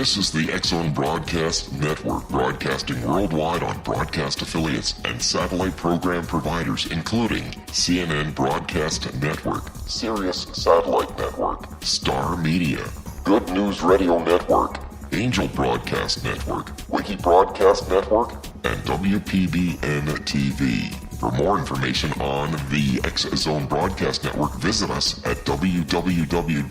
This is the X-Zone Broadcast Network, broadcasting worldwide on broadcast affiliates and satellite program providers, including CNN Broadcast Network, Sirius Satellite Network, Star Media, Good News Radio Network, Angel Broadcast Network, Wiki Broadcast Network, and WPBN TV. For more information on the X-Zone Broadcast Network, visit us at www.xzbn.net.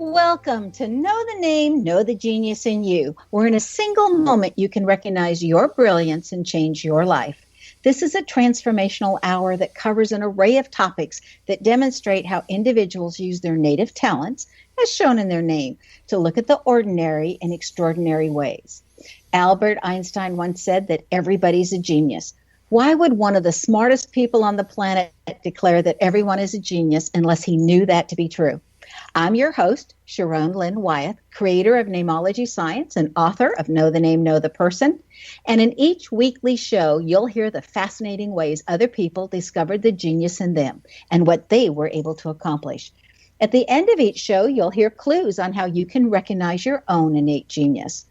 Welcome to Know the Name, Know the Genius in You, where in a single moment you can recognize your brilliance and change your life. This is a transformational hour that covers an array of topics that demonstrate how individuals use their native talents, as shown in their name, to look at the ordinary in extraordinary ways. Albert Einstein once said that everybody's a genius. Why would one of the smartest people on the planet declare that everyone is a genius unless he knew that to be true? I'm your host, Sharon Lynn Wyeth, creator of Namology Science and author of Know the Name, Know the Person. And in each weekly show, you'll hear the fascinating ways other people discovered the genius in them and what they were able to accomplish. At the end of each show, you'll hear clues on how you can recognize your own innate genius.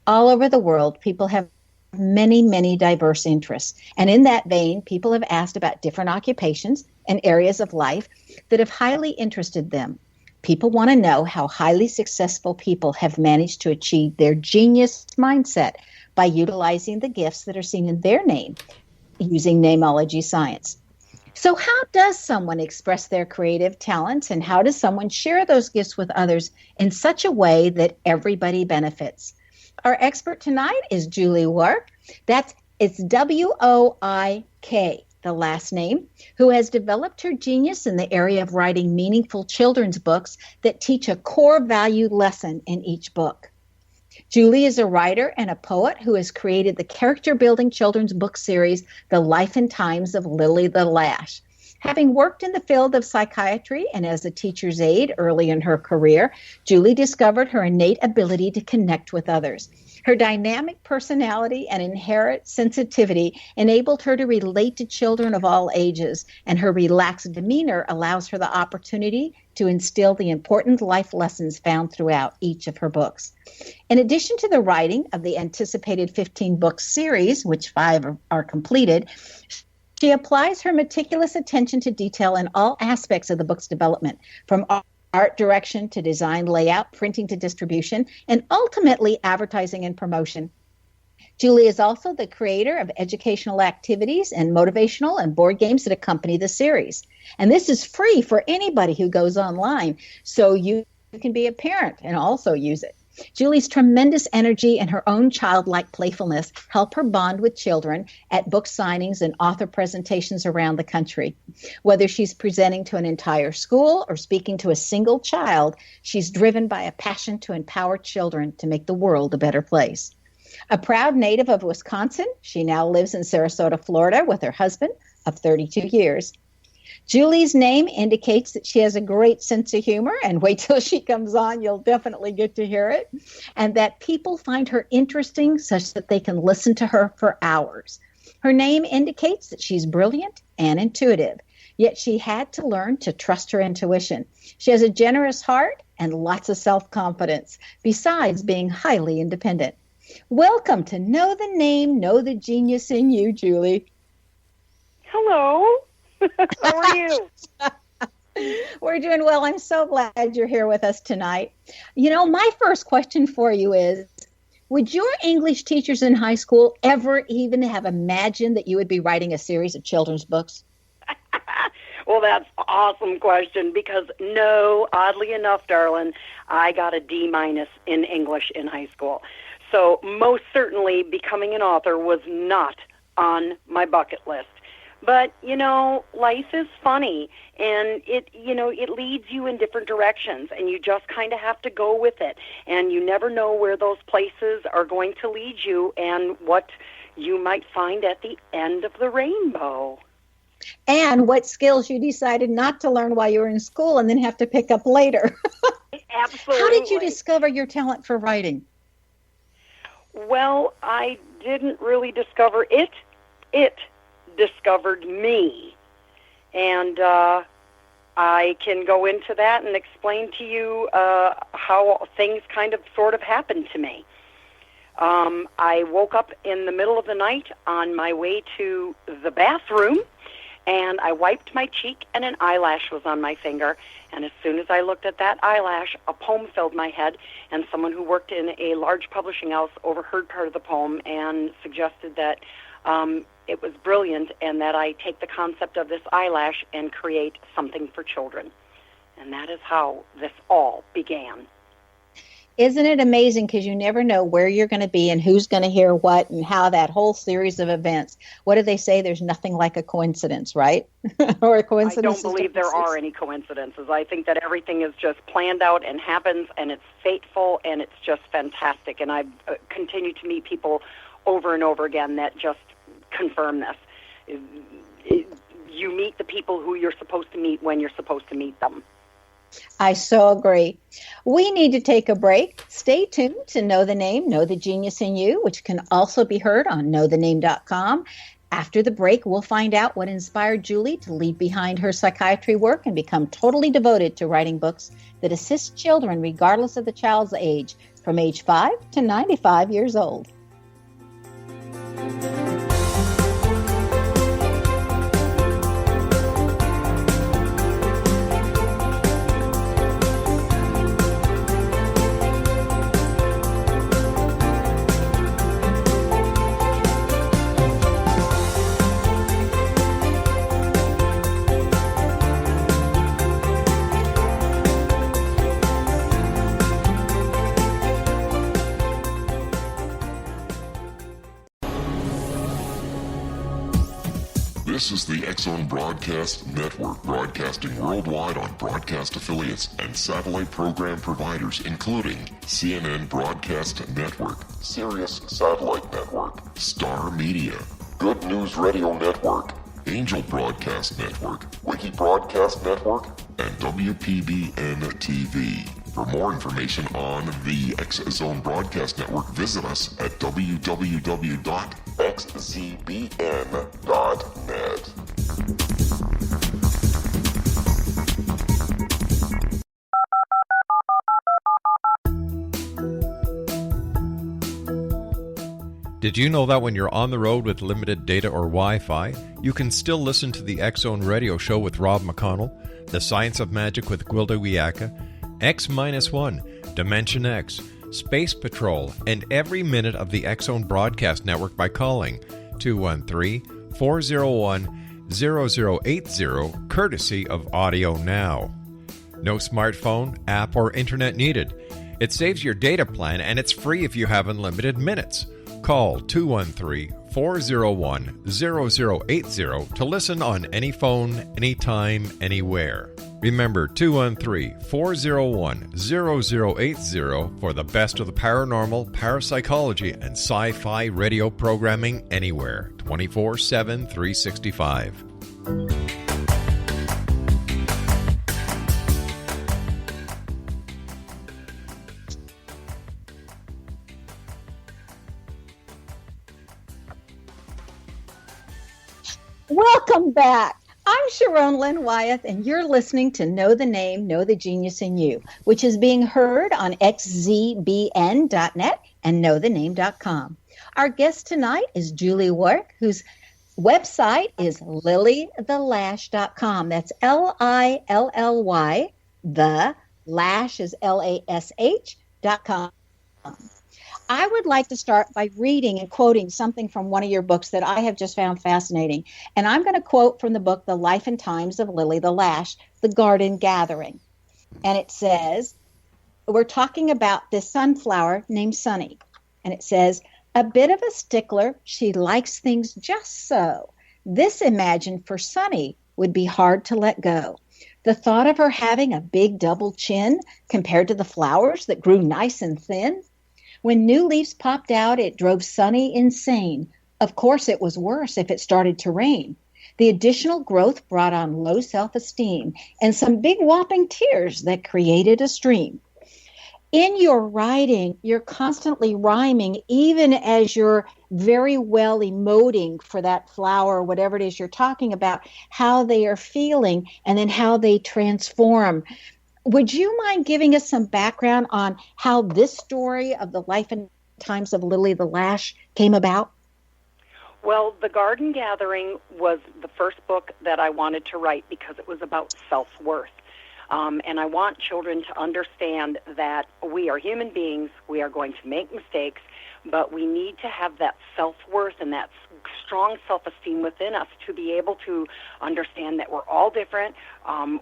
All over the world, people have many, many diverse interests. And in that vein, people have asked about different occupations and areas of life that have highly interested them. People want to know how highly successful people have managed to achieve their genius mindset by utilizing the gifts that are seen in their name using namology science. So how does someone express their creative talents, and how does someone share those gifts with others in such a way that everybody benefits? Our expert tonight is Julie Woik. It's W-O-I-K. The last name, who has developed her genius in the area of writing meaningful children's books that teach a core value lesson in each book. Julie is a writer and a poet who has created the character-building children's book series, The Life and Times of Lilly the Lash. Having worked in the field of psychiatry and as a teacher's aide early in her career, Julie discovered her innate ability to connect with others. Her dynamic personality and inherent sensitivity enabled her to relate to children of all ages, and her relaxed demeanor allows her the opportunity to instill the important life lessons found throughout each of her books. In addition to the writing of the anticipated 15-book series, which 5 are completed, she applies her meticulous attention to detail in all aspects of the book's development, from art direction to design layout, printing to distribution, and ultimately advertising and promotion. Julie is also the creator of educational activities and motivational and board games that accompany the series. And this is free for anybody who goes online, so you can be a parent and also use it. Julie's tremendous energy and her own childlike playfulness help her bond with children at book signings and author presentations around the country. Whether she's presenting to an entire school or speaking to a single child, she's driven by a passion to empower children to make the world a better place. A proud native of Wisconsin, she now lives in Sarasota, Florida, with her husband of 32 years. Julie's name indicates that she has a great sense of humor, and wait till she comes on, you'll definitely get to hear it, and that people find her interesting such that they can listen to her for hours. Her name indicates that she's brilliant and intuitive, yet she had to learn to trust her intuition. She has a generous heart and lots of self-confidence, besides being highly independent. Welcome to Know the Name, Know the Genius in You, Julie. Hello. How are you? We're doing well. I'm so glad you're here with us tonight. You know, my first question for you is, would your English teachers in high school ever even have imagined that you would be writing a series of children's books? Well, that's an awesome question because no, oddly enough, darling, I got a D- in English in high school. So most certainly becoming an author was not on my bucket list. But, you know, life is funny, and it leads you in different directions, and you just kind of have to go with it. And you never know where those places are going to lead you and what you might find at the end of the rainbow. And what skills you decided not to learn while you were in school and then have to pick up later. Absolutely. How did you discover your talent for writing? Well, I didn't really discover it. It discovered me. And I can go into that and explain to you how things kind of sort of happened to me. I woke up in the middle of the night on my way to the bathroom, and I wiped my cheek, and an eyelash was on my finger. And as soon as I looked at that eyelash, a poem filled my head, and someone who worked in a large publishing house overheard part of the poem and suggested that it was brilliant and that I take the concept of this eyelash and create something for children. And that is how this all began. Isn't it amazing? Because you never know where you're going to be and who's going to hear what and how that whole series of events. What do they say? There's nothing like a coincidence, right? Or a coincidence. I don't believe there are any coincidences. I think that everything is just planned out and happens, and it's fateful, and it's just fantastic. And I've continued to meet people over and over again that just confirm this. You meet the people who you're supposed to meet when you're supposed to meet them. I so agree. We need to take a break. Stay tuned to Know the Name, Know the Genius in You, which can also be heard on knowthename.com. After the break, we'll find out what inspired Julie to leave behind her psychiatry work and become totally devoted to writing books that assist children regardless of the child's age, from age 5 to 95 years old. This is the X-Zone Broadcast Network, broadcasting worldwide on broadcast affiliates and satellite program providers, including CNN Broadcast Network, Sirius Satellite Network, Star Media, Good News Radio Network, Angel Broadcast Network, Wiki Broadcast Network, and WPBN TV. For more information on the X-Zone Broadcast Network, visit us at www.xzbn.net. Did you know that when you're on the road with limited data or Wi-Fi, you can still listen to the X-Zone Radio Show with Rob McConnell, The Science of Magic with Gwilda Wiyaka, X-1, Dimension X, Space Patrol, and every minute of the X-Zone Broadcast Network by calling 213-401-0080, courtesy of Audio Now. No smartphone, app, or internet needed. It saves your data plan, and it's free if you have unlimited minutes. Call 213-401-0080 to listen on any phone, anytime, anywhere. Remember 213-401-0080 for the best of the paranormal, parapsychology, and sci-fi radio programming anywhere, 24/7, 365. Welcome back. I'm Sharon Lynn Wyeth, and you're listening to Know the Name, Know the Genius in You, which is being heard on xzbn.net and knowthename.com. Our guest tonight is Julie Woik, whose website is lillythelash.com. That's Lilly, the lash is lash.com. I would like to start by reading and quoting something from one of your books that I have just found fascinating. And I'm going to quote from the book, The Life and Times of Lilly the Lash, The Garden Gathering. And it says, we're talking about this sunflower named Sunny. And it says, a bit of a stickler, she likes things just so. This imagined for Sunny would be hard to let go. The thought of her having a big double chin compared to the flowers that grew nice and thin. When new leaves popped out, it drove Sunny insane. Of course, it was worse if it started to rain. The additional growth brought on low self-esteem and some big whopping tears that created a stream. in your writing, you're constantly rhyming, even as you're very well emoting for that flower or whatever it is you're talking about, how they are feeling and then how they transform. Would you mind giving us some background on how this story of the life and times of Lilly the Lash came about? Well, The Garden Gathering was the first book that I wanted to write because it was about self-worth. And I want children to understand that we are human beings, we are going to make mistakes, but we need to have that self-worth and that strong self-esteem within us to be able to understand that we're all different.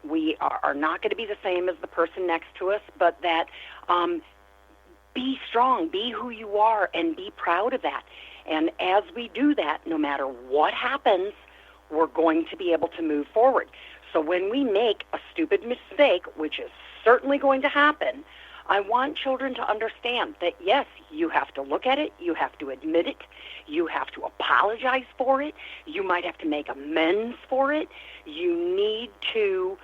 We are not going to be the same as the person next to us, but that be strong, be who you are, and be proud of that. And as we do that, no matter what happens, we're going to be able to move forward. So when we make a stupid mistake, which is certainly going to happen, I want children to understand that, yes, you have to look at it, you have to admit it, you have to apologize for it, you might have to make amends for it, you need to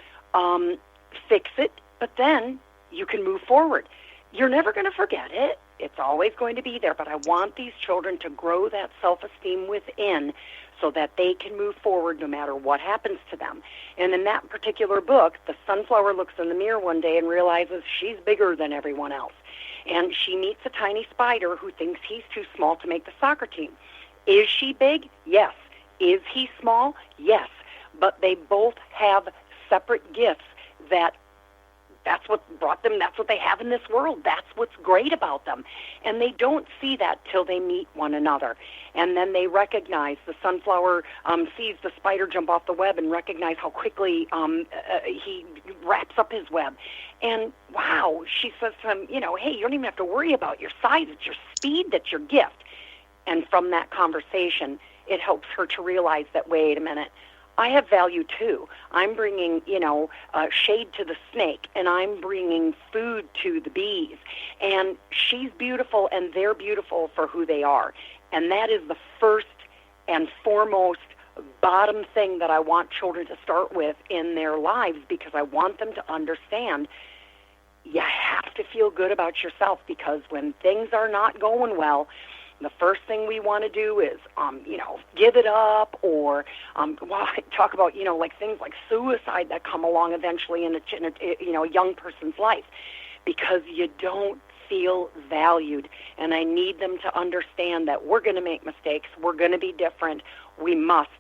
fix it, but then you can move forward. You're never going to forget it. It's always going to be there, but I want these children to grow that self-esteem within so that they can move forward no matter what happens to them. And in that particular book, the sunflower looks in the mirror one day and realizes she's bigger than everyone else. And she meets a tiny spider who thinks he's too small to make the soccer team. Is she big? Yes. Is he small? Yes. But they both have separate gifts that's what brought them, that's what they have in this world. That's what's great about them. And they don't see that till they meet one another. And then they recognize, the sunflower sees the spider jump off the web and recognize how quickly he wraps up his web. And wow, she says to him, hey, you don't even have to worry about your size. It's your speed that's your gift. And from that conversation, it helps her to realize that, wait a minute, I have value too. I'm bringing, shade to the snake, and I'm bringing food to the bees. And she's beautiful, and they're beautiful for who they are. And that is the first and foremost bottom thing that I want children to start with in their lives, because I want them to understand you have to feel good about yourself, because when things are not going well, the first thing we want to do is, give it up, or talk about, like things like suicide that come along eventually in a young person's life, because you don't feel valued. And I need them to understand that we're going to make mistakes, we're going to be different, we must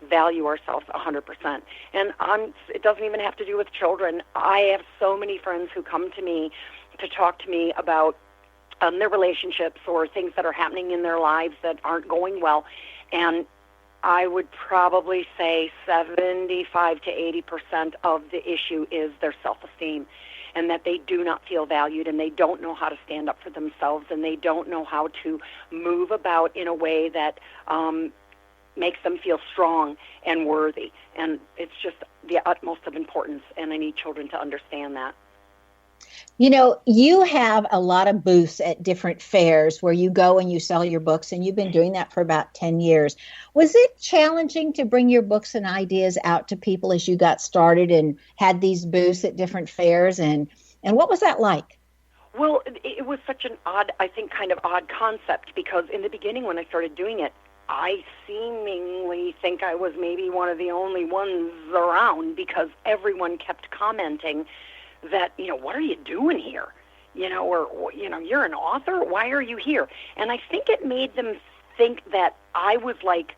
value ourselves 100%. And it doesn't even have to do with children. I have so many friends who come to me to talk to me about their relationships or things that are happening in their lives that aren't going well. And I would probably say 75 to 80% of the issue is their self-esteem, and that they do not feel valued, and they don't know how to stand up for themselves, and they don't know how to move about in a way that makes them feel strong and worthy. And it's just the utmost of importance, and I need children to understand that. You have a lot of booths at different fairs where you go and you sell your books, and you've been doing that for about 10 years. Was it challenging to bring your books and ideas out to people as you got started and had these booths at different fairs? And what was that like? Well, it was such an odd concept, because in the beginning when I started doing it, I seemingly think I was maybe one of the only ones around, because everyone kept commenting that, what are you doing here? Or, you're an author? Why are you here? And I think it made them think that I was like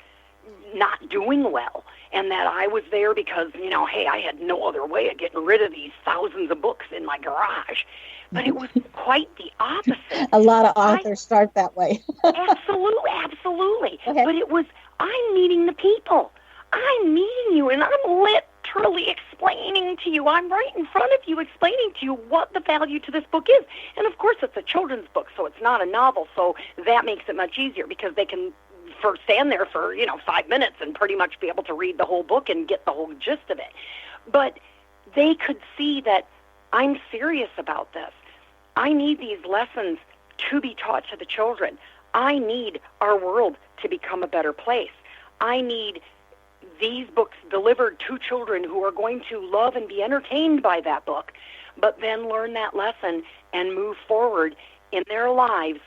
not doing well, and that I was there because, hey, I had no other way of getting rid of these thousands of books in my garage. But it was quite the opposite. A lot of authors start that way. Absolutely. Okay. But it was, I'm meeting the people. I'm meeting you, and I'm literally explaining to you. I'm right in front of you explaining to you what the value to this book is. And, of course, it's a children's book, so it's not a novel, so that makes it much easier, because they can stand there for, 5 minutes and pretty much be able to read the whole book and get the whole gist of it. But they could see that I'm serious about this. I need these lessons to be taught to the children. I need our world to become a better place. I need these books delivered to children who are going to love and be entertained by that book, but then learn that lesson and move forward in their lives,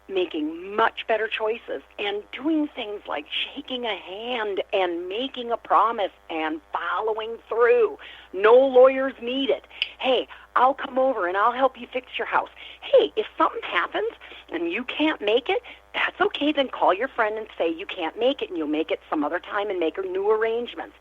making much better choices and doing things like shaking a hand and making a promise and following through. No lawyers needed. Hey, I'll come over and I'll help you fix your house. Hey, if something happens and you can't make it, that's okay. Then call your friend and say you can't make it, and you'll make it some other time and make new arrangements.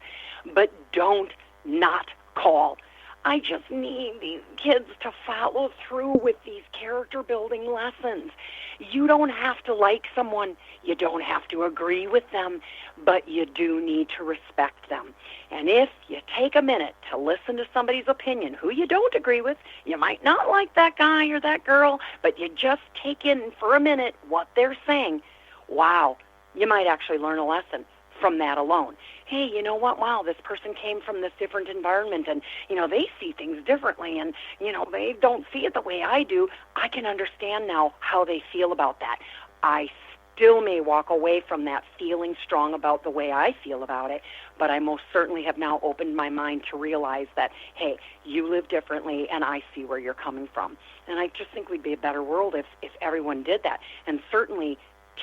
But don't not call. I just need these kids to follow through with these character-building lessons. You don't have to like someone. You don't have to agree with them, but you do need to respect them. And if you take a minute to listen to somebody's opinion, who you don't agree with, you might not like that guy or that girl, but you just take in for a minute what they're saying, wow, you might actually learn a lesson from that alone. Hey, you know what? Wow, this person came from this different environment, and, they see things differently, and, they don't see it the way I do. I can understand now how they feel about that. I still may walk away from that feeling strong about the way I feel about it, but I most certainly have now opened my mind to realize that, hey, you live differently, and I see where you're coming from. And I just think we'd be a better world if everyone did that. And certainly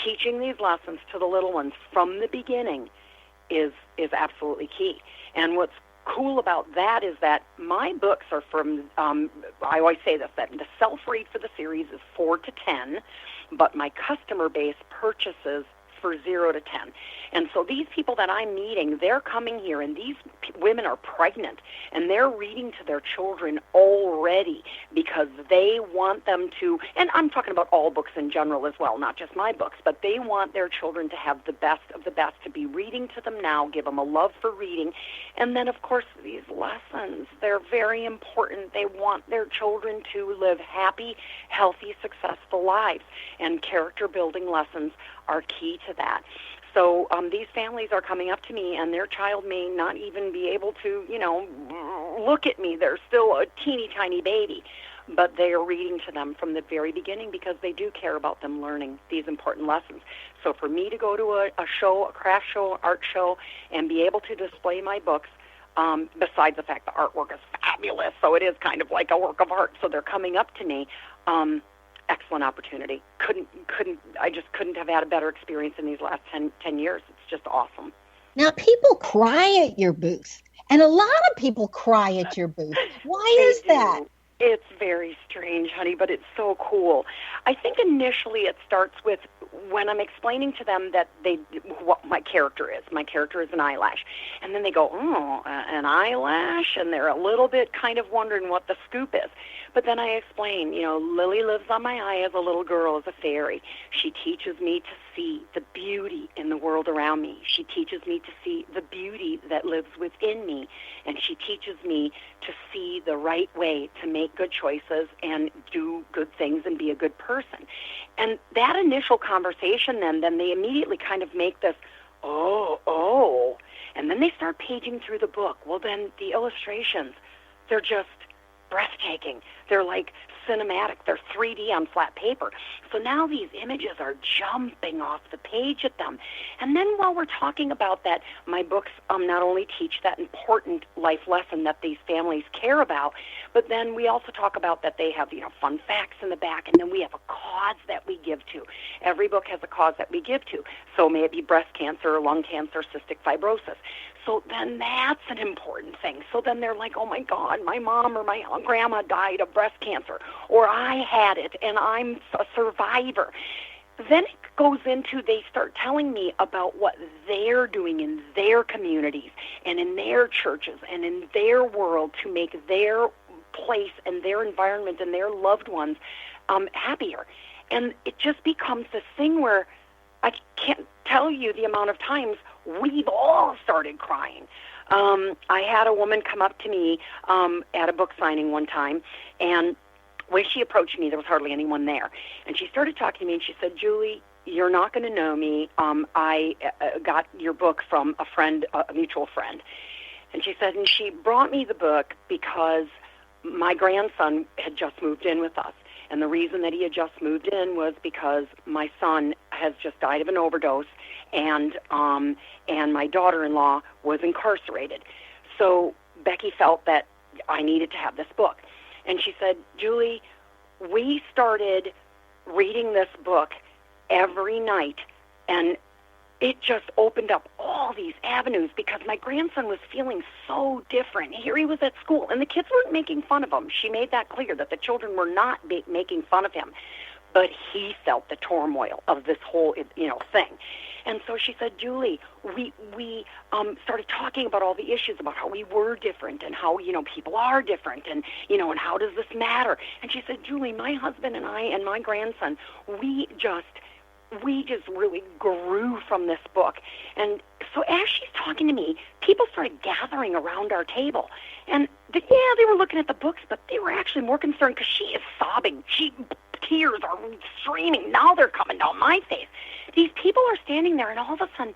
teaching these lessons to the little ones from the beginning is absolutely key. And what's cool about that is that my books are from, I always say this, that the self-read for the series is 4 to 10, but my customer base purchases for 0 to 10. And so these people that I'm meeting, they're coming here, and these women are pregnant, and they're reading to their children already because they want them to, and I'm talking about all books in general as well, not just my books, but they want their children to have the best of the best, to be reading to them now, give them a love for reading. And then, of course, these lessons, they're very important. They want their children to live happy, healthy, successful lives, and character-building lessons are key to that. So these families are coming up to me, and their child may not even be able to, look at me. They're still a teeny tiny baby, but they are reading to them from the very beginning because they do care about them learning these important lessons. So for me to go to a show, a craft show, art show, and be able to display my books, besides the fact the artwork is fabulous, so it is kind of like a work of art, so they're coming up to me, excellent opportunity. I just couldn't have had a better experience in these last 10 years. It's just awesome. Now, people cry at your booth, and a lot of people cry at your booth. Why is that? It's very strange, honey, but it's so cool. I think initially it starts with when I'm explaining to them that what my character is. My character is an eyelash. And then they go, oh, an eyelash? And they're a little bit kind of wondering what the scoop is. But then I explain, Lily lives on my eye as a little girl, as a fairy. She teaches me to see the beauty in the world around me. She teaches me to see the beauty that lives within me. And she teaches me to see the right way to make good choices and do good things and be a good person. And that initial conversation, then they immediately kind of make this, oh. And then they start paging through the book. Well, then the illustrations, they're just breathtaking. They're like cinematic. They're 3D on flat paper. So now these images are jumping off the page at them. And then while we're talking about that, my books not only teach that important life lesson that these families care about, but then we also talk about that they have, fun facts in the back, and then we have a cause that we give to. Every book has a cause that we give to. So may it be breast cancer, lung cancer, cystic fibrosis. So then that's an important thing. So then they're like, oh, my God, my mom or my grandma died of breast cancer, or I had it, and I'm a survivor. Then it goes into, they start telling me about what they're doing in their communities and in their churches and in their world to make their place and their environment and their loved ones happier. And it just becomes this thing where I can't tell you the amount of times we've all started crying. I had a woman come up to me at a book signing one time, and when she approached me, there was hardly anyone there. And she started talking to me, and she said, Julie, you're not going to know me. I got your book from a friend, a mutual friend. And she said, and she brought me the book because my grandson had just moved in with us. And the reason that he had just moved in was because my son has just died of an overdose, and my daughter-in-law was incarcerated. So Becky felt that I needed to have this book. And she said, Julie, we started reading this book every night, and it just opened up all these avenues because my grandson was feeling so different. Here he was at school, and the kids weren't making fun of him. She made that clear, that the children were not making fun of him. But he felt the turmoil of this whole, thing. And so she said, Julie, we started talking about all the issues, about how we were different and how, people are different and, and how does this matter? And she said, Julie, my husband and I and my grandson, we just really grew from this book. And so as she's talking to me, people started gathering around our table. And, they were looking at the books, but they were actually more concerned because she is sobbing. Tears are streaming. Now they're coming down my face. These people are standing there, and all of a sudden,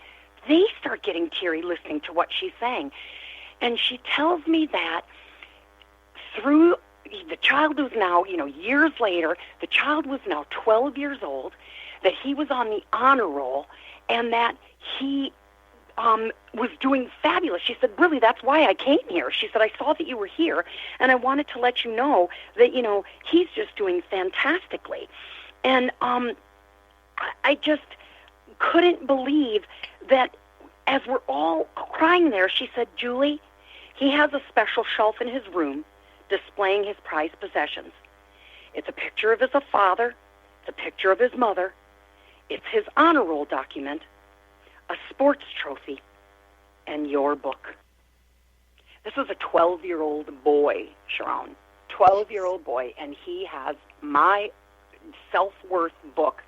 they start getting teary listening to what she's saying. And she tells me that through the child who's now, years later, the child was now 12 years old, that he was on the honor roll, and that he was doing fabulous. She said, really, that's why I came here. She said, I saw that you were here, and I wanted to let you know that, he's just doing fantastically. And I just couldn't believe that as we're all crying there, she said, Julie, he has a special shelf in his room displaying his prized possessions. It's a picture of his father. It's a picture of his mother. It's his honor roll document, a sports trophy, and your book. This is a 12-year-old boy, Sharon, 12-year-old boy, and he has my self-worth book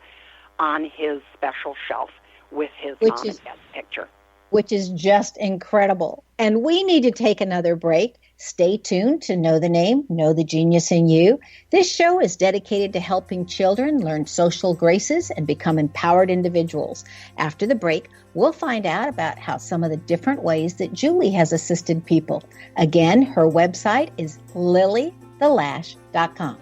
on his special shelf with his mom and dad's picture. Which is just incredible. And we need to take another break. Stay tuned to Know the Name, Know the Genius in You. This show is dedicated to helping children learn social graces and become empowered individuals. After the break, we'll find out about how some of the different ways that Julie has assisted people. Again, her website is lillythelash.com.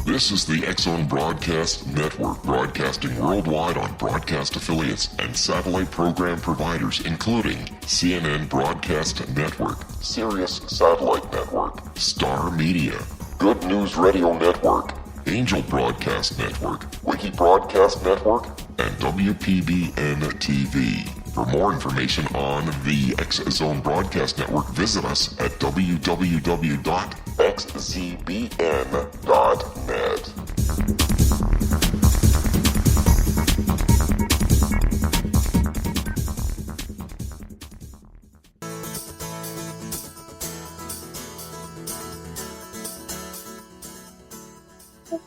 This is the X-Zone Broadcast Network, broadcasting worldwide on broadcast affiliates and satellite program providers, including CNN Broadcast Network, Sirius Satellite Network, Star Media, Good News Radio Network, Angel Broadcast Network, Wiki Broadcast Network, and WPBN TV. For more information on the X-Zone Broadcast Network, visit us at www.xzbn.net.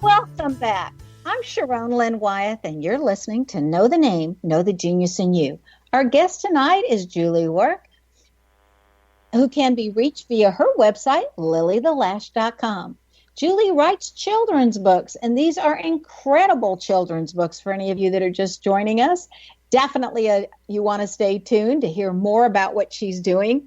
Welcome back. I'm Sharon Lynn Wyeth, and you're listening to Know the Name, Know the Genius in You. Our guest tonight is Julie Woik, who can be reached via her website, lillythelash.com. Julie writes children's books, and these are incredible children's books for any of you that are just joining us. Definitely you want to stay tuned to hear more about what she's doing.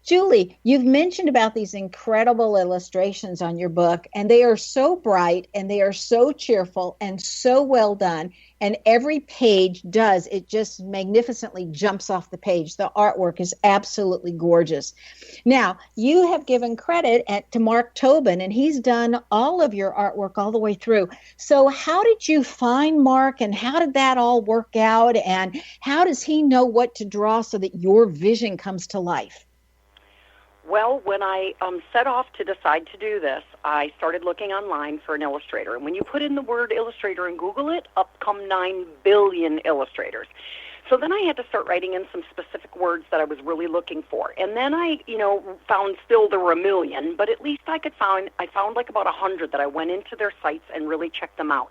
Julie, you've mentioned about these incredible illustrations on your book, and they are so bright, and they are so cheerful, and so well done, and every page it just magnificently jumps off the page. The artwork is absolutely gorgeous. Now, you have given credit to Mark Tobin, and he's done all of your artwork all the way through. So how did you find Mark, and how did that all work out, and how does he know what to draw so that your vision comes to life? Well, when I set off to decide to do this, I started looking online for an illustrator. And when you put in the word illustrator and Google it, up come 9 billion illustrators. So then I had to start writing in some specific words that I was really looking for. And then I, found still there were 1 million, but at least I found like about 100 that I went into their sites and really checked them out.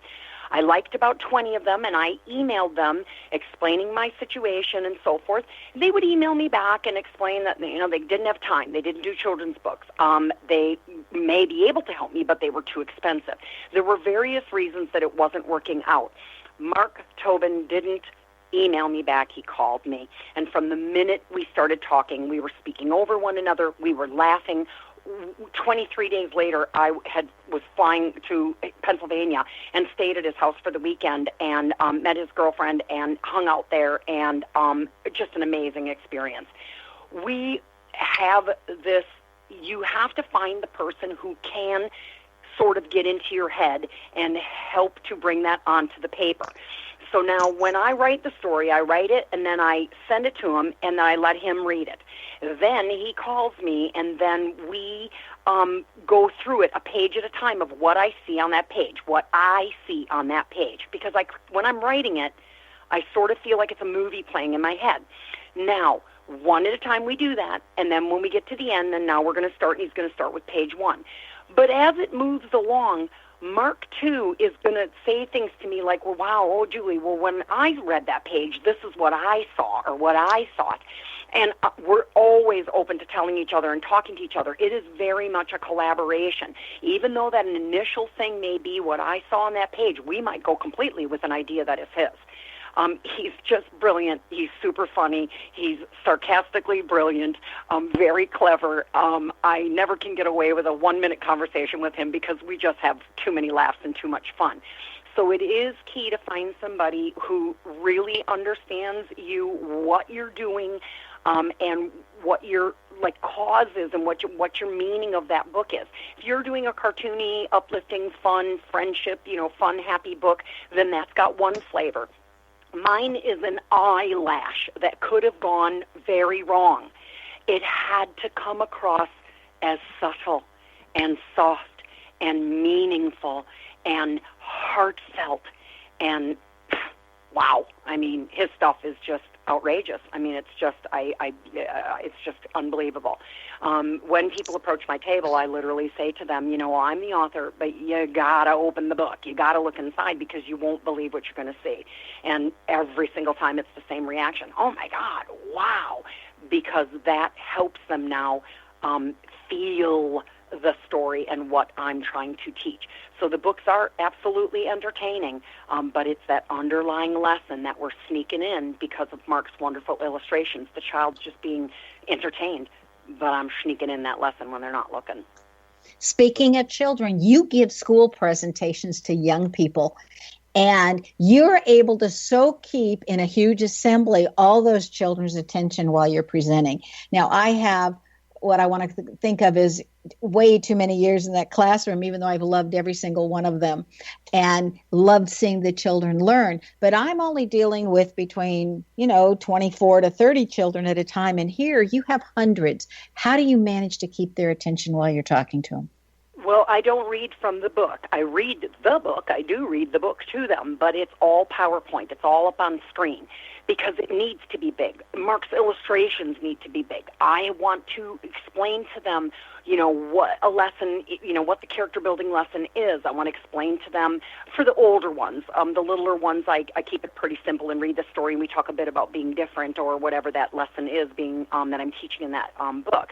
I liked about 20 of them, and I emailed them explaining my situation and so forth. They would email me back and explain that, they didn't have time. They didn't do children's books. They may be able to help me, but they were too expensive. There were various reasons that it wasn't working out. Mark Tobin didn't email me back. He called me. And from the minute we started talking, we were speaking over one another. We were laughing. 23 days later, I was flying to Pennsylvania and stayed at his house for the weekend and met his girlfriend and hung out there, and just an amazing experience. We have this, you have to find the person who can sort of get into your head and help to bring that onto the paper. So now when I write the story, I write it and then I send it to him and then I let him read it. Then he calls me and then we go through it a page at a time of what I see on that page, what I see on that page. Because when I'm writing it, I sort of feel like it's a movie playing in my head. Now, one at a time we do that, and then when we get to the end, then now we're going to start, and he's going to start with page 1. But as it moves along, Mark, too, is going to say things to me like, well, wow, oh, Julie, well, when I read that page, this is what I saw or what I thought. And we're always open to telling each other and talking to each other. It is very much a collaboration. Even though that an initial thing may be what I saw on that page, we might go completely with an idea that is his. He's just brilliant. He's super funny. He's sarcastically brilliant, very clever. I never can get away with a 1-minute conversation with him because we just have too many laughs and too much fun. So it is key to find somebody who really understands you, what you're doing, and what your cause is and what your meaning of that book is. If you're doing a cartoony, uplifting, fun, friendship, fun, happy book, then that's got one flavor. Mine is an eyelash that could have gone very wrong. It had to come across as subtle and soft and meaningful and heartfelt and wow. I mean, his stuff is just outrageous. I mean, it's just it's just unbelievable. When people approach my table, I literally say to them, I'm the author, but you gotta open the book. You gotta look inside because you won't believe what you're going to see. And every single time it's the same reaction. Oh my God, wow. Because that helps them now feel the story and what I'm trying to teach. So the books are absolutely entertaining, but it's that underlying lesson that we're sneaking in because of Mark's wonderful illustrations. The child's just being entertained, but I'm sneaking in that lesson when they're not looking. Speaking of children, you give school presentations to young people, and you're able to so keep in a huge assembly all those children's attention while you're presenting. Now, I have what I want to think of as way too many years in that classroom, even though I've loved every single one of them and loved seeing the children learn. But I'm only dealing with between, 24 to 30 children at a time. And here you have hundreds. How do you manage to keep their attention while you're talking to them? Well, I don't read from the book. I read the book. I do read the book to them, but it's all PowerPoint. It's all up on screen because it needs to be big. Mark's illustrations need to be big. I want to explain to them, what a lesson, what the character building lesson is. I want to explain to them for the older ones. The littler ones, I keep it pretty simple and read the story, and we talk a bit about being different or whatever that lesson is being that I'm teaching in that book.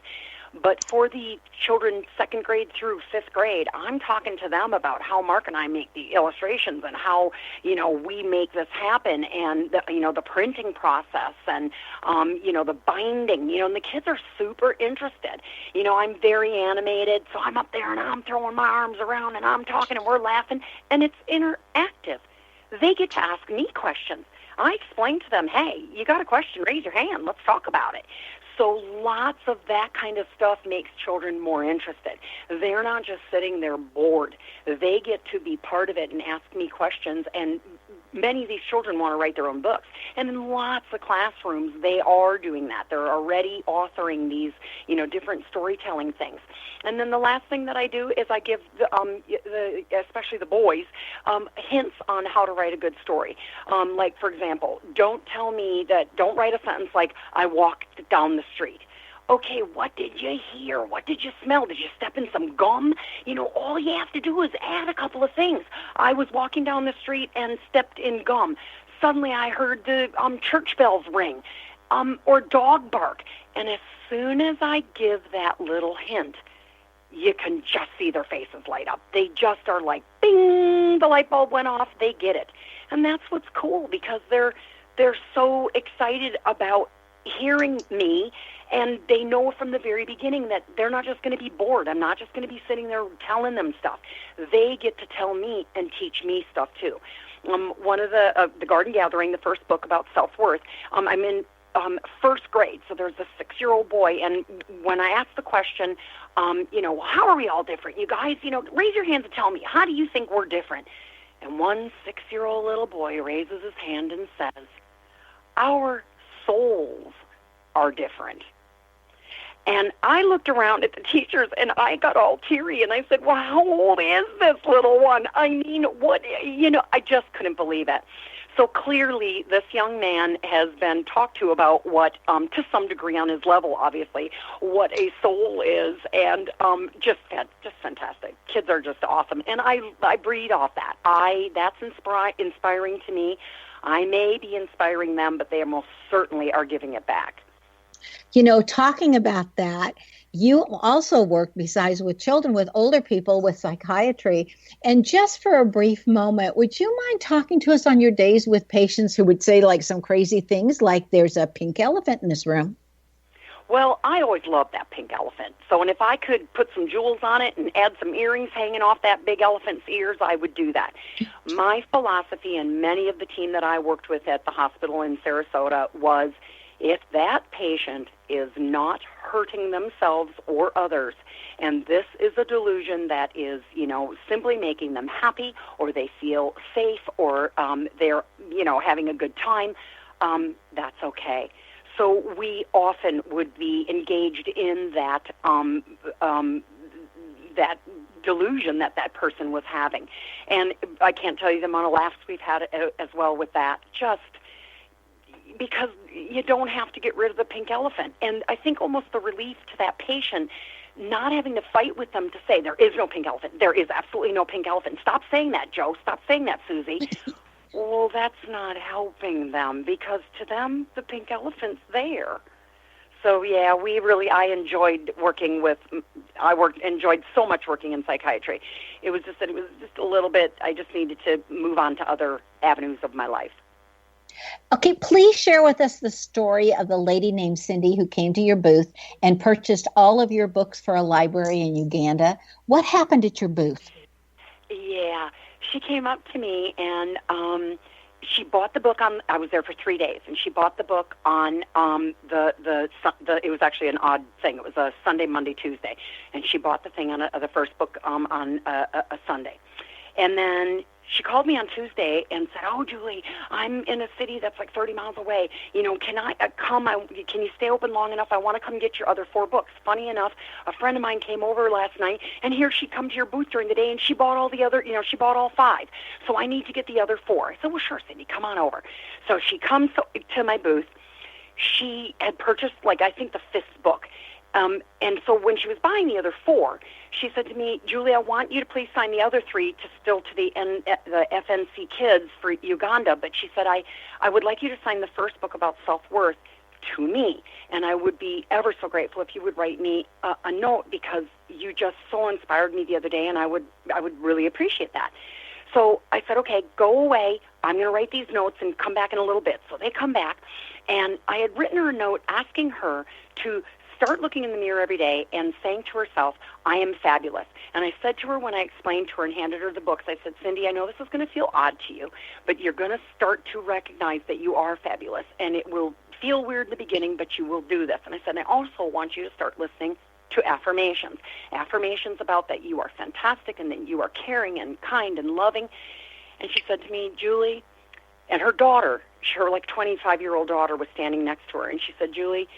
But for the children 2nd grade through 5th grade, I'm talking to them about how Mark and I make the illustrations and how, we make this happen and, the printing process and, the binding, and the kids are super interested. I'm very animated, so I'm up there and I'm throwing my arms around and I'm talking and we're laughing, and it's interactive. They get to ask me questions. I explain to them, hey, you got a question, raise your hand, let's talk about it. So lots of that kind of stuff makes children more interested. They're not just sitting there bored. They get to be part of it and ask me questions, and many of these children want to write their own books. And in lots of classrooms, they are doing that. They're already authoring these, different storytelling things. And then the last thing that I do is I give, especially the boys, hints on how to write a good story. Like, for example, don't write a sentence like, I walked down the street. okay, what did you hear? What did you smell? Did you step in some gum? All you have to do is add a couple of things. I was walking down the street and stepped in gum. Suddenly I heard the church bells ring, or dog bark. And as soon as I give that little hint, you can just see their faces light up. They just are like, bing, the light bulb went off. They get it. And that's what's cool, because they're so excited about hearing me, and they know from the very beginning that they're not just going to be bored. I'm not just going to be sitting there telling them stuff. They get to tell me and teach me stuff too. One of the Garden Gathering, the first book about self-worth, I'm in first grade, so there's a 6-year-old boy, and when I ask the question, how are we all different? You guys, raise your hands and tell me, how do you think we're different? And one 6-year-old little boy raises his hand and says, our souls are different. And I looked around at the teachers, and I got all teary, and I said, well, how old is this little one? I mean, I just couldn't believe it. So clearly, this young man has been talked to about what, to some degree on his level, obviously, what a soul is, and just fantastic. Kids are just awesome, and I breed off that. That's inspiring to me. I may be inspiring them, but they most certainly are giving it back. Talking about that, you also work, besides with children, with older people, with psychiatry. And just for a brief moment, would you mind talking to us on your days with patients who would say like some crazy things, like there's a pink elephant in this room? Well, I always loved that pink elephant. So, and if I could put some jewels on it and add some earrings hanging off that big elephant's ears, I would do that. My philosophy, and many of the team that I worked with at the hospital in Sarasota, was if that patient is not hurting themselves or others, and this is a delusion that is, simply making them happy, or they feel safe, or they're, having a good time, that's okay. So we often would be engaged in that that delusion that person was having. And I can't tell you the amount of laughs we've had as well with that, just because you don't have to get rid of the pink elephant. And I think almost the relief to that patient, not having to fight with them to say, there is no pink elephant. There is absolutely no pink elephant. Stop saying that, Joe. Stop saying that, Susie. Well, that's not helping them, because to them, the pink elephant's there. So, yeah, I enjoyed enjoyed so much working in psychiatry. It was just that it was just a little bit, I just needed to move on to other avenues of my life. Okay, please share with us the story of the lady named Cindy who came to your booth and purchased all of your books for a library in Uganda. What happened at your booth? Yeah, she came up to me and she bought the book on. I was there for 3 days, and she bought the book on the. It was actually an odd thing. It was a Sunday, Monday, Tuesday, and she bought the thing on the first book on a Sunday, and then she called me on Tuesday and said, "Oh, Julie, I'm in a city that's like 30 miles away. Can I come? Can you stay open long enough? I want to come get your other 4 books." Funny enough, a friend of mine came over last night, and here she'd come to your booth during the day, and she bought all the other, she bought all 5. So I need to get the other 4. I said, "Well, sure, Cindy, come on over." So she comes to my booth. She had purchased, I think, the 5th book. And so when she was buying the other 4, she said to me, "Julie, I want you to please sign the other 3 to the FNC Kids for Uganda." But she said, I would like you to sign the first book about self-worth to me. And I would be ever so grateful if you would write me a note, because you just so inspired me the other day, and I would really appreciate that. So I said, "Okay, go away. I'm going to write these notes and come back in a little bit." So they come back, and I had written her a note asking her to start looking in the mirror every day and saying to herself, "I am fabulous." And I said to her, when I explained to her and handed her the books, I said, "Cindy, I know this is going to feel odd to you, but you're going to start to recognize that you are fabulous, and it will feel weird in the beginning, but you will do this." And I said, "I also want you to start listening to affirmations about that you are fantastic and that you are caring and kind and loving." And she said to me, "Julie," and her daughter, her 25-year-old daughter, was standing next to her, and she said, "Julie,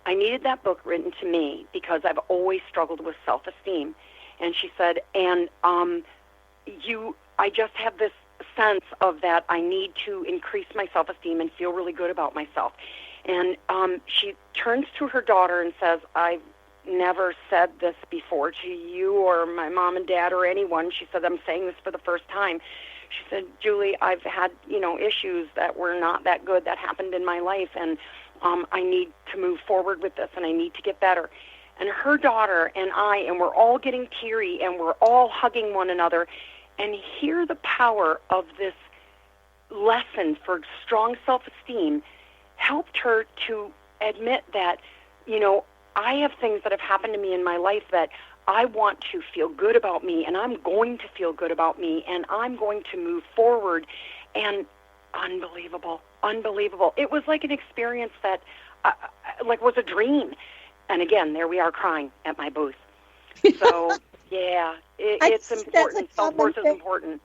I needed that book written to me because I've always struggled with self-esteem." And she said, "And I just have this sense of that I need to increase my self-esteem and feel really good about myself." And she turns to her daughter and says, I've never said this before to you or my mom and dad or anyone. She said, I'm saying this for the first time. She said, Julie, I've had, issues that were not that good that happened in my life, and I need to move forward with this, and I need to get better. And her daughter and we're all getting teary, and we're all hugging one another, and hear the power of this lesson for strong self-esteem helped her to admit that, I have things that have happened to me in my life that I want to feel good about me, and I'm going to feel good about me, and I'm going to move forward. And unbelievable. It was like an experience that was a dream. And again, there we are crying at my booth. So, yeah, it's important. Self-worth is important.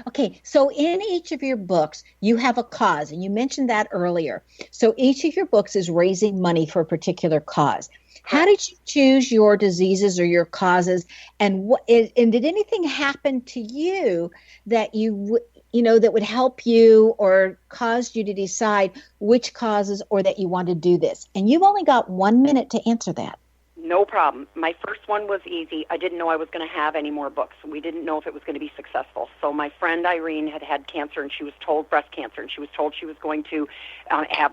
Okay, so in each of your books, you have a cause, and you mentioned that earlier. So each of your books is raising money for a particular cause. How did you choose your diseases or your causes, and did anything happen to you that that would help you or caused you to decide which causes or that you want to do this? And you've only got 1 minute to answer that. No problem. My first one was easy. I didn't know I was going to have any more books. We didn't know if it was going to be successful. So my friend Irene had cancer, and she was told breast cancer, and she was told she was going to have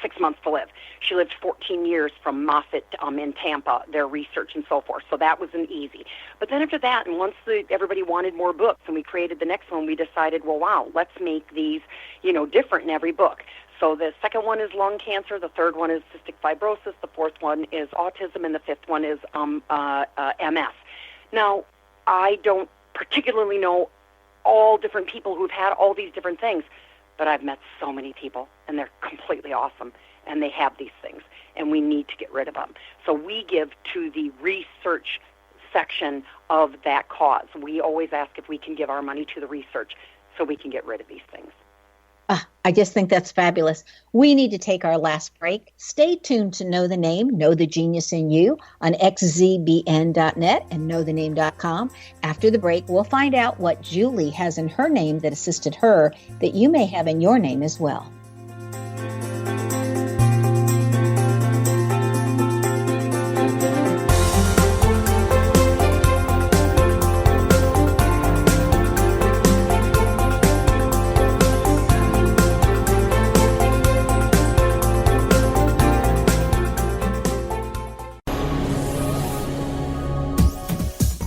6 months to live. She lived 14 years from Moffitt in Tampa, their research and so forth. So that wasn't easy. But then after that, and once everybody wanted more books, and we created the next one, we decided, well, wow, let's make these, different in every book. So the second one is lung cancer, the third one is cystic fibrosis, the fourth one is autism, and the fifth one is MS. Now, I don't particularly know all different people who've had all these different things, but I've met so many people, and they're completely awesome, and they have these things, and we need to get rid of them. So we give to the research section of that cause. We always ask if we can give our money to the research so we can get rid of these things. I just think that's fabulous. We need to take our last break. Stay tuned to Know the Name, Know the Genius in You on xzbn.net and knowthename.com. After the break, we'll find out what Julie has in her name that assisted her that you may have in your name as well.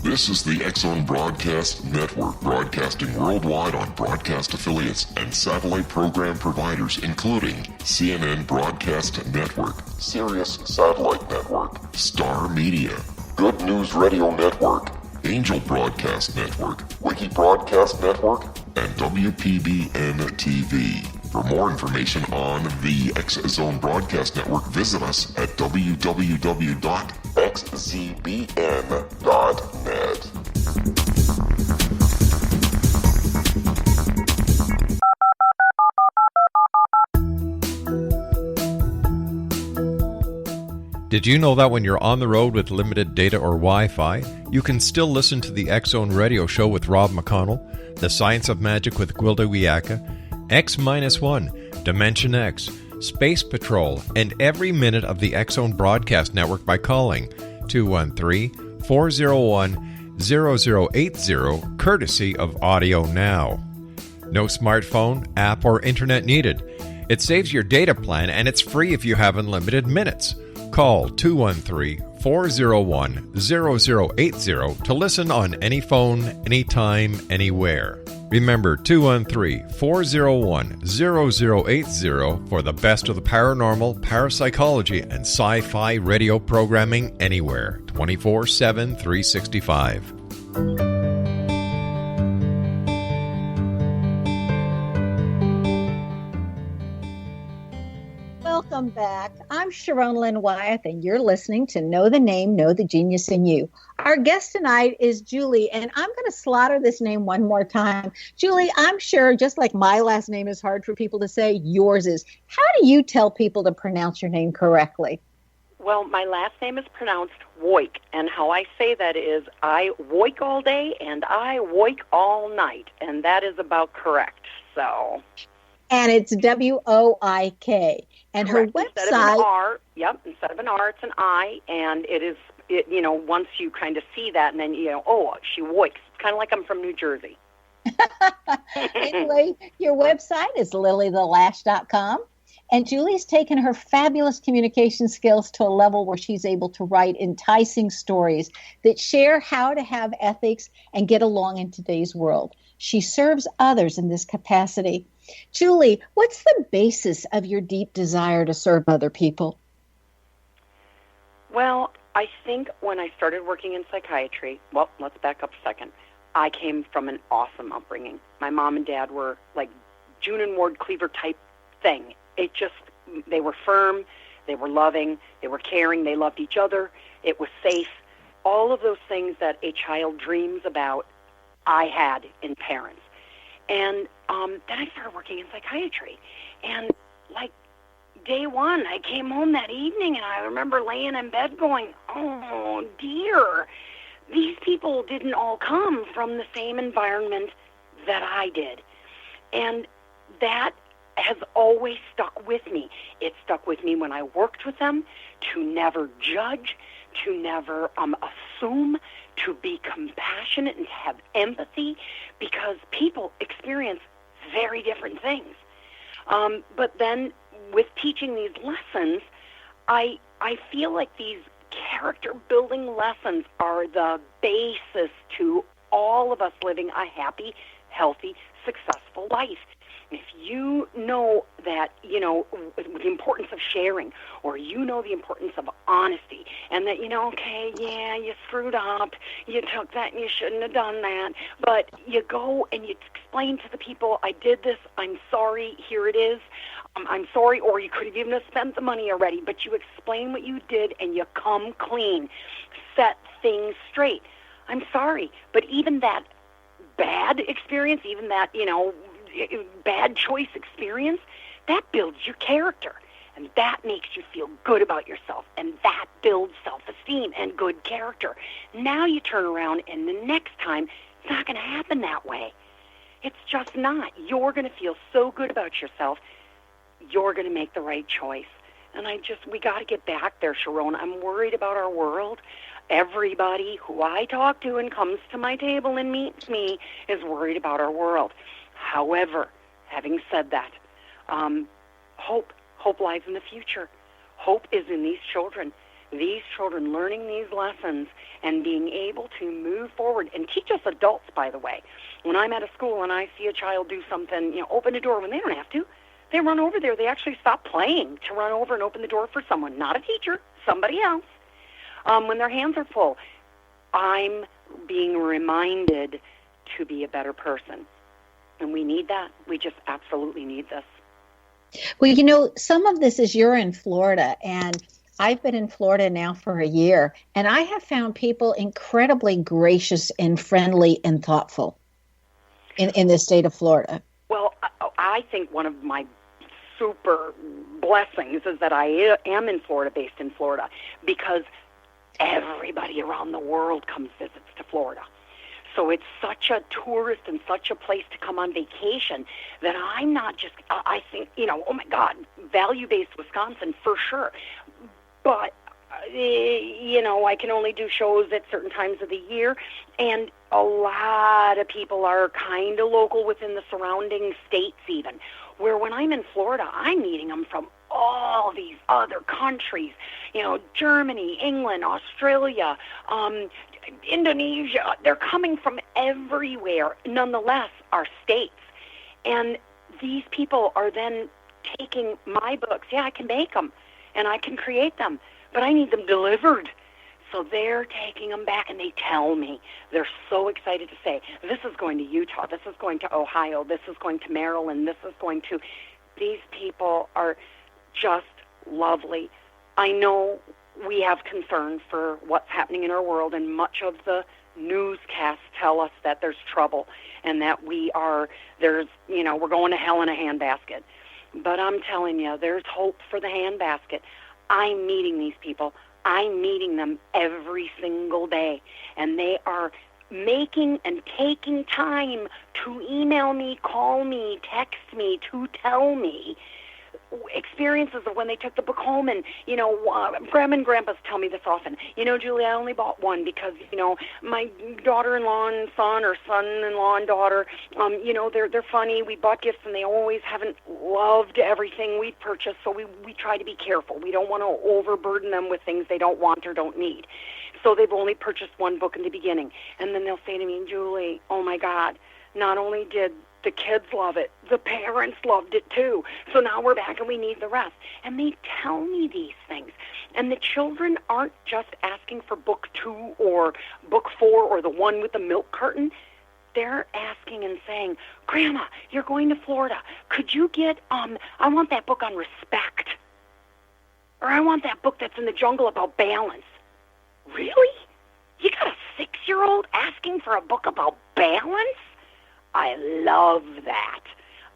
This is the X-Zone Broadcast Network, broadcasting worldwide on broadcast affiliates and satellite program providers, including CNN Broadcast Network, Sirius Satellite Network, Star Media, Good News Radio Network, Angel Broadcast Network, Wiki Broadcast Network, and WPBN TV. For more information on the X-Zone Broadcast Network, visit us at www.xzbn.net. Did you know that when you're on the road with limited data or Wi-Fi, you can still listen to the X-Zone Radio Show with Rob McConnell, The Science of Magic with Gwilda Wiyaka, X-1, Dimension X, Space Patrol, and every minute of the X-Zone Broadcast Network by calling 213-401-0080, courtesy of Audio Now. No smartphone, app, or internet needed. It saves your data plan, and it's free if you have unlimited minutes. Call 213-401-0080 to listen on any phone, anytime, anywhere. Remember 213-401-0080 for the best of the paranormal, parapsychology, and sci-fi radio programming anywhere, 24/7, 365. Welcome back. I'm Sharon Lynn Wyeth, and you're listening to Know the Name, Know the Genius in You. Our guest tonight is Julie, and I'm going to slaughter this name one more time. Julie, I'm sure, just like my last name is hard for people to say, yours is. How do you tell people to pronounce your name correctly? Well, my last name is pronounced Woik, and how I say that is I woik all day and I woik all night, and that is about correct. So And it's Woik. And her Correct. Instead of an website. R, instead of an R, it's an I, and it is, once you kind of see that, and then, she Woik. It's kind of like I'm from New Jersey. Anyway, your website is lillythelash.com. And Julie's taken her fabulous communication skills to a level where she's able to write enticing stories that share how to have ethics and get along in today's world. She serves others in this capacity. Julie, what's the basis of your deep desire to serve other people? Well, I think when I started working in psychiatry, well, let's back up a second. I came from an awesome upbringing. My mom and dad were like June and Ward Cleaver type thing. They were firm, they were loving, they were caring, they loved each other, it was safe. All of those things that a child dreams about, I had in parents. And then I started working in psychiatry. And like day one, I came home that evening and I remember laying in bed going, oh dear, these people didn't all come from the same environment that I did. And that has always stuck with me. It stuck with me when I worked with them, to never judge, to never assume, to be compassionate and to have empathy, because people experience very different things. But then with teaching these lessons, I feel like these character-building lessons are the basis to all of us living a happy, healthy, successful life. If you know that, the importance of sharing, or the importance of honesty, and that, okay, yeah, you screwed up, you took that and you shouldn't have done that, but you go and you explain to the people, I did this, I'm sorry, here it is, I'm sorry, or you could have even spent the money already, but you explain what you did and you come clean, set things straight. I'm sorry, but even that bad experience, even that, bad choice experience, that builds your character, and that makes you feel good about yourself, and that builds self-esteem and good character. Now you turn around, and the next time, it's not going to happen that way. It's just not. You're going to feel so good about yourself, you're going to make the right choice. And we got to get back there, Sharon. I'm worried about our world. Everybody who I talk to and comes to my table and meets me is worried about our world. However, having said that, hope lies in the future. Hope is in these children learning these lessons and being able to move forward and teach us adults, by the way. When I'm at a school and I see a child do something, open a door when they don't have to, they run over there. They actually stop playing to run over and open the door for someone, not a teacher, somebody else. When their hands are full, I'm being reminded to be a better person. And we need that. We just absolutely need this. Well, some of this is you're in Florida, and I've been in Florida now for a year, and I have found people incredibly gracious and friendly and thoughtful in the state of Florida. Well, I think one of my super blessings is that I am in Florida, based in Florida, because everybody around the world comes visits to Florida. So it's such a tourist and such a place to come on vacation that I'm not just, I think, oh my God, value-based Wisconsin for sure. But, I can only do shows at certain times of the year. And a lot of people are kind of local within the surrounding states even. Where when I'm in Florida, I'm meeting them from all these other countries, Germany, England, Australia, Indonesia. They're coming from everywhere, nonetheless, our states. And these people are then taking my books. Yeah, I can make them, and I can create them, but I need them delivered. So they're taking them back, and they tell me. They're so excited to say, this is going to Utah, this is going to Ohio, this is going to Maryland, this is going to... These people are just lovely. I know we have concern for what's happening in our world, and much of the newscasts tell us that there's trouble and that we're going to hell in a handbasket. But I'm telling you, there's hope for the handbasket. I'm meeting these people. I'm meeting them every single day, and they are making and taking time to email me, call me, text me, to tell me experiences of when they took the book home. And, Grandma and Grandpas tell me this often. Julie, I only bought one because, my daughter-in-law and son, or son-in-law and daughter, they're funny. We bought gifts and they always haven't loved everything we purchased, so we try to be careful. We don't want to overburden them with things they don't want or don't need. So they've only purchased one book in the beginning. And then they'll say to me, Julie, oh my God, not only did the kids love it, the parents loved it too. So now we're back and we need the rest. And they tell me these things. And the children aren't just asking for book 2 or book 4 or the one with the milk carton. They're asking and saying, Grandma, you're going to Florida. Could you get, I want that book on respect. Or I want that book that's in the jungle about balance. Really? You got a 6-year-old asking for a book about balance? I love that.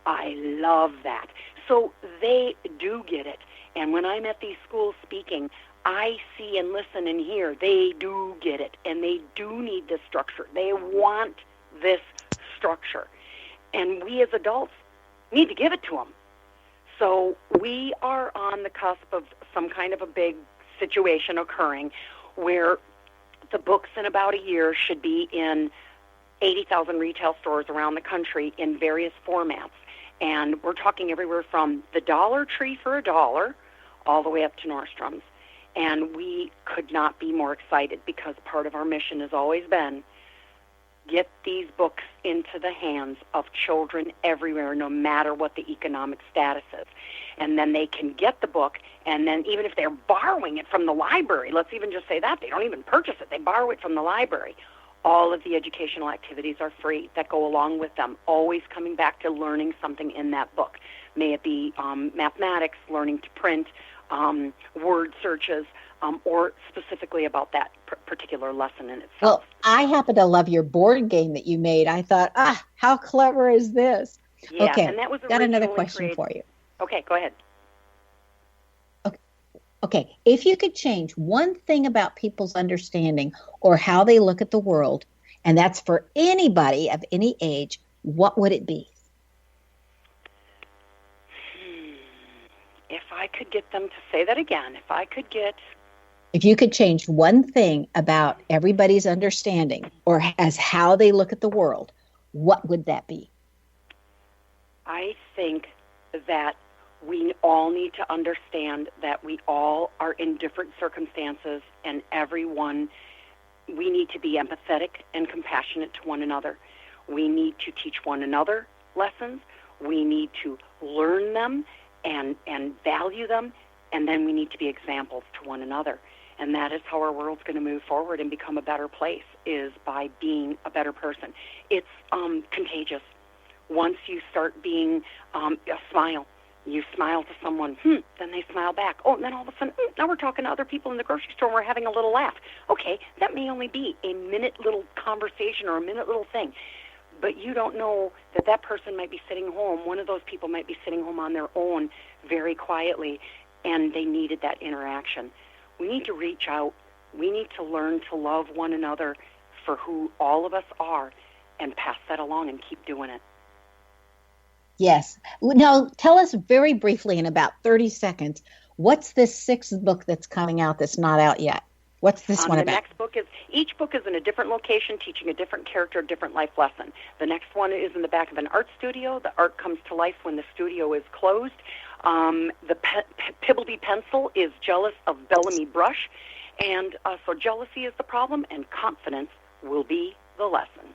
I love that. So they do get it. And when I'm at these schools speaking, I see and listen and hear they do get it. And they do need this structure. They want this structure. And we as adults need to give it to them. So we are on the cusp of some kind of a big situation occurring where the books in about a year should be in 80,000 retail stores around the country in various formats. And we're talking everywhere from the Dollar Tree for $1 all the way up to Nordstrom's. And we could not be more excited because part of our mission has always been get these books into the hands of children everywhere, no matter what the economic status is. And then they can get the book, and then even if they're borrowing it from the library, let's even just say that, they don't even purchase it, they borrow it from the library. All of the educational activities are free that go along with them, always coming back to learning something in that book. May it be mathematics, learning to print, word searches, or specifically about that particular lesson in itself. Well, I happen to love your board game that you made. I thought, how clever is this? Yeah, okay, and that was got another question for you. Okay, go ahead. Okay, if you could change one thing about people's understanding or how they look at the world, and that's for anybody of any age, what would it be? If I could get them to say that again, If you could change one thing about everybody's understanding or as how they look at the world, what would that be? I think that we all need to understand that we all are in different circumstances, and we need to be empathetic and compassionate to one another. We need to teach one another lessons. We need to learn them and value them, and then we need to be examples to one another. And that is how our world's going to move forward and become a better place, is by being a better person. It's contagious. Once you start being a smile, you smile to someone, then they smile back. Oh, and then all of a sudden, now we're talking to other people in the grocery store and we're having a little laugh. Okay, that may only be a minute little conversation or a minute little thing, but you don't know that person might be sitting home. One of those people might be sitting home on their own very quietly, and they needed that interaction. We need to reach out. We need to learn to love one another for who all of us are and pass that along and keep doing it. Yes. Now, tell us very briefly in about 30 seconds, what's this 6th book that's coming out that's not out yet? What's this one about? Each book is in a different location, teaching a different character, a different life lesson. The next one is in the back of an art studio. The art comes to life when the studio is closed. The Pibbleby pencil is jealous of Bellamy brush. And so jealousy is the problem, and confidence will be the lesson.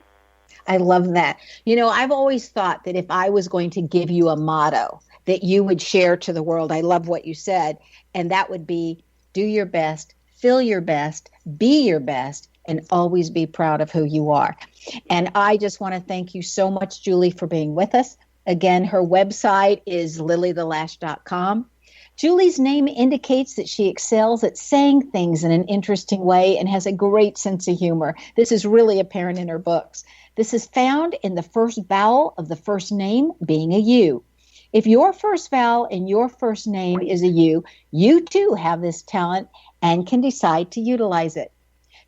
I love that. I've always thought that if I was going to give you a motto that you would share to the world, I love what you said, and that would be do your best, feel your best, be your best, and always be proud of who you are. And I just want to thank you so much, Julie, for being with us. Again, her website is lillythelash.com. Julie's name indicates that she excels at saying things in an interesting way and has a great sense of humor. This is really apparent in her books. This is found in the first vowel of the first name being a U. If your first vowel in your first name is a U, you too have this talent and can decide to utilize it.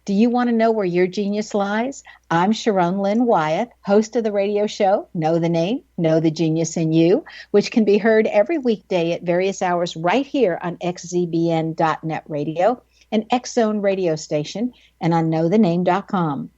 Do you want to know where your genius lies? I'm Sharon Lynn Wyeth, host of the radio show, Know the Name, Know the Genius in You, which can be heard every weekday at various hours right here on xzbn.net radio, an X-Zone radio station, and on knowthename.com.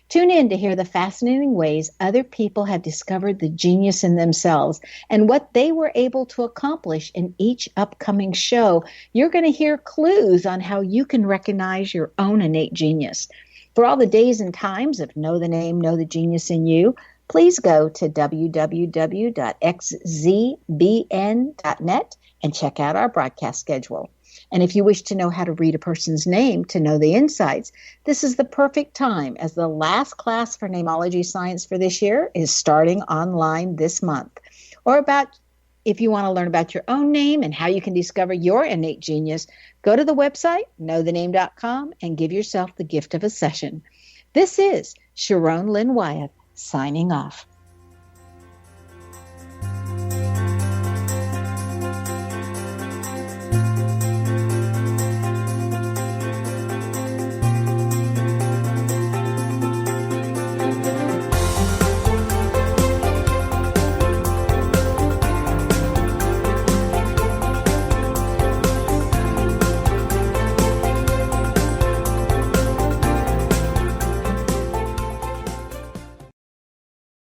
Tune in to hear the fascinating ways other people have discovered the genius in themselves and what they were able to accomplish in each upcoming show. You're going to hear clues on how you can recognize your own innate genius. For all the days and times of Know the Name, Know the Genius in You, please go to www.xzbn.net and check out our broadcast schedule. And if you wish to know how to read a person's name to know the insights, this is the perfect time, as the last class for Namology Science for this year is starting online this month. Or if you want to learn about your own name and how you can discover your innate genius, go to the website, knowthename.com, and give yourself the gift of a session. This is Sharon Lynn Wyeth signing off.